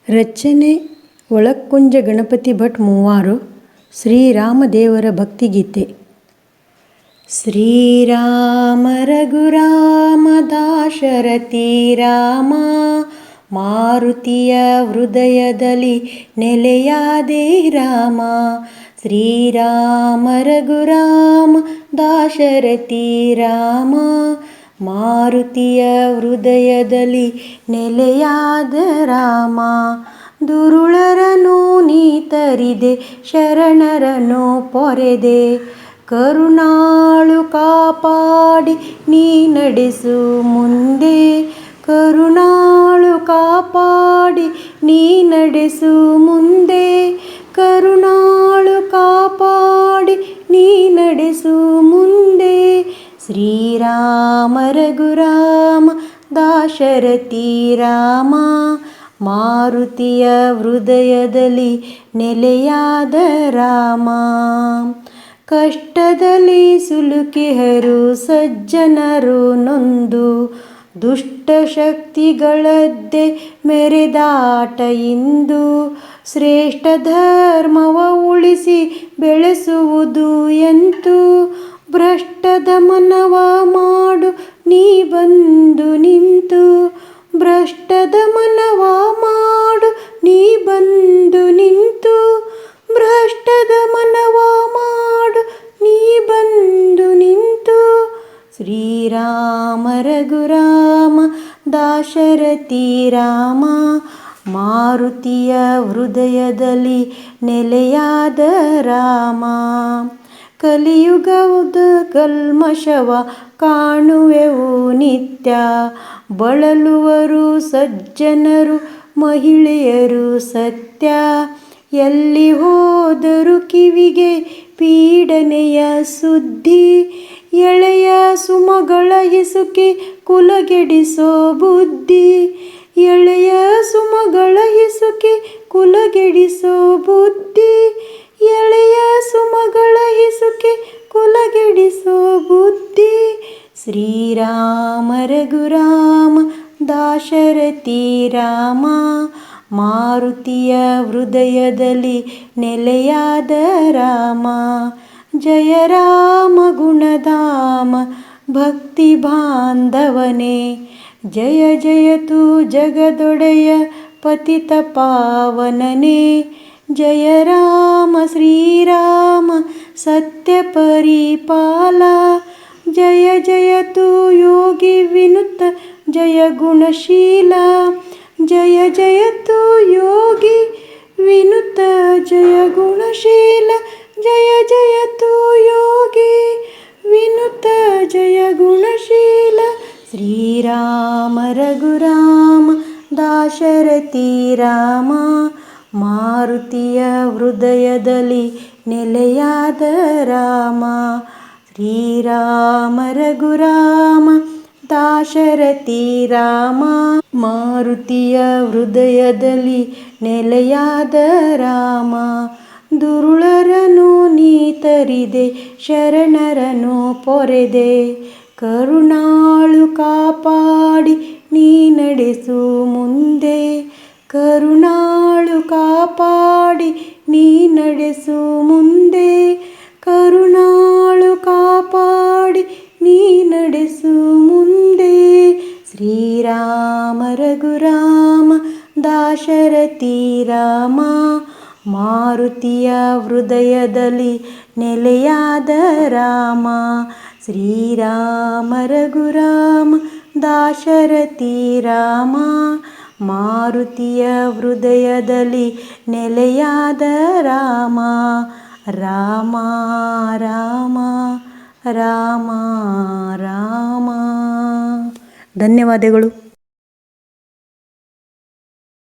ರಚನೆ ಒಳಕ್ಕುಂಜ ಗಣಪತಿ ಭಟ್ ಮೂವಾರು. ಶ್ರೀರಾಮದೇವರ ಭಕ್ತಿಗೀತೆ. ಶ್ರೀರಾಮ ರಘುರಾಮ ದಾಶರಥಿ ರಾಮ, ಮಾರುತಿಯ ಹೃದಯದಲ್ಲಿ ನೆಲೆಯಾದೆ ರಾಮ. ಶ್ರೀರಾಮ ರಘುರಾಮ ದಾಶರಥಿ ರಾಮ, ಮಾರುತಿಯ ಹೃದಯದಲ್ಲಿ ನೆಲೆಯಾದ ರಾಮ. ದುರುಳರನು ನೀ ತರಿದೆ, ಶರಣರನು ಪೊರೆದೆ, ಕರುಣಾಳು ಕಾಪಾಡಿ ನೀ ನಡೆಸು ಮುಂದೆ. ಕರುಣಾಳು ಕಾಪಾಡಿ ನೀ ನಡೆಸು ಮುಂದೆ. ಕರುಣಾಳು ಕಾಪಾಡಿ ನೀ ನಡೆಸು ಮುಂದೆ. ಶ್ರೀರಾಮ ರಘುರಾಮ ದಾಶರಥಿ ರಾಮ, ಮಾರುತಿಯ ಹೃದಯದಲ್ಲಿ ನೆಲೆಯಾದ ರಾಮ. ಕಷ್ಟದಲ್ಲಿ ಸಿಲುಕಿಹರು ಸಜ್ಜನರು ನೊಂದು, ದುಷ್ಟ ಶಕ್ತಿಗಳದ್ದೆ ಮೆರೆದಾಟ ಇಂದು. ಶ್ರೇಷ್ಠ ಧರ್ಮವ ಉಳಿಸಿ ಬೆಳೆಸುವುದು ಎಂತು, ಭ್ರಷ್ಟದ ಮನವ ಮಾಡು ನೀ ಬಂದು ನಿಂತು. ಭ್ರಷ್ಟದ ಮನವ ಮಾಡು ನೀ ಬಂದು ನಿಂತು. ಭ್ರಷ್ಟದ ಮನವ ಮಾಡು ನೀ ಬಂದು ನಿಂತು. ಶ್ರೀರಾಮ ರಘುರಾಮ ದಾಶರಥಿ ರಾಮ, ಮಾರುತಿಯ ಹೃದಯದಲ್ಲಿ ನೆಲೆಯಾದ ರಾಮ. ಕಲಿಯುಗದ ಕಲ್ಮಶವ ಕಾಣುವೆವು ನಿತ್ಯ, ಬಳಲುವರು ಸಜ್ಜನರು ಮಹಿಳೆಯರು ಸತ್ಯ. ಎಲ್ಲಿ ಹೋದರು ಕಿವಿಗೆ ಪೀಡನೆಯ ಸುದ್ದಿ, ಎಳೆಯ ಸುಮಗಳ ಹಿಸುಕಿ ಕುಲಗೆಡಿಸೋ ಬುದ್ಧಿ. ಎಳೆಯ ಸುಮಗಳ ಹಿಸುಕಿ ಕುಲಗೆಡಿಸೋ ಬುದ್ಧಿ. ಎಳೆಯ ಸುಮಗಳ ಹಿಸುಕಿ ಕುಲಗೆಡಿಸೋ ಬುದ್ಧಿ. ಶ್ರೀರಾಮ ರಘುರಾಮ ದಾಶರಥಿ ರಾಮ, ಮಾರುತಿಯ ಹೃದಯದಲ್ಲಿ ನೆಲೆಯಾದ ರಾಮ. ಜಯ ರಾಮ ಗುಣಧಾಮ ಭಕ್ತಿ ಬಾಂಧವನೇ, ಜಯ ಜಯತು ಜಗದೊಡೆಯ ಪತಿತ ಪಾವನನೇ. ಜಯ ರಾಮ ಶ್ರೀರಾಮ ಸತ್ಯ ಪರಿಪಾಲ, ಜಯ ಜಯತು ಯೋಗಿ ವಿನುತ ಜಯ ಗುಣಶೀಲ. ಜಯ ಜಯತು ಯೋಗಿ ವಿನುತ ಜಯ ಗುಣಶೀಲ. ಜಯ ಜಯತು ಯೋಗಿ ವಿನುತ ಜಯ ಗುಣಶೀಲ. ಶ್ರೀರಾಮ ರಘುರಾಮ ದಾಶರಥಿ ರಾಮ, ಮಾರುತಿಯ ಹೃದಯದಲ್ಲಿ ನೆಲೆಯಾದ ರಾಮ. ಶ್ರೀರಾಮ ರಘುರಾಮ ದಾಶರಥಿ ರಾಮ, ಮಾರುತಿಯ ಹೃದಯದಲ್ಲಿ ನೆಲೆಯಾದ ರಾಮ. ದುರುಳರನು ನೀ ತರಿದೆ, ಶರಣರನು ಪೊರೆದೆ, ಕರುಣಾಳು ಕಾಪಾಡಿ ನೀ ನಡೆಸು ಮುಂದೆ. ಕರುಣಾಳು ಕಾಪಾಡಿ ನೀ ನಡೆಸು ಮುಂದೆ. ಕರುಣಾಳು ಕಾಪಾಡಿ ನೀ ನಡೆಸು ಮುಂದೆ. ಶ್ರೀರಾಮ ರಘುರಾಮ ದಾಶರಥಿ ರಾಮ, ಮಾರುತಿಯ ಹೃದಯದಲ್ಲಿ ನೆಲೆಯಾದ ರಾಮ. ಶ್ರೀರಾಮ ರಘುರಾಮ ದಾಶರಥಿ ರಾಮ, ಮಾರುತಿಯ ಹೃದಯದಲ್ಲಿ ನೆಲೆಯಾದ ರಾಮ. ರಾಮ ರಾಮ ರಾಮ ರಾಮ. ಧನ್ಯವಾದಗಳು.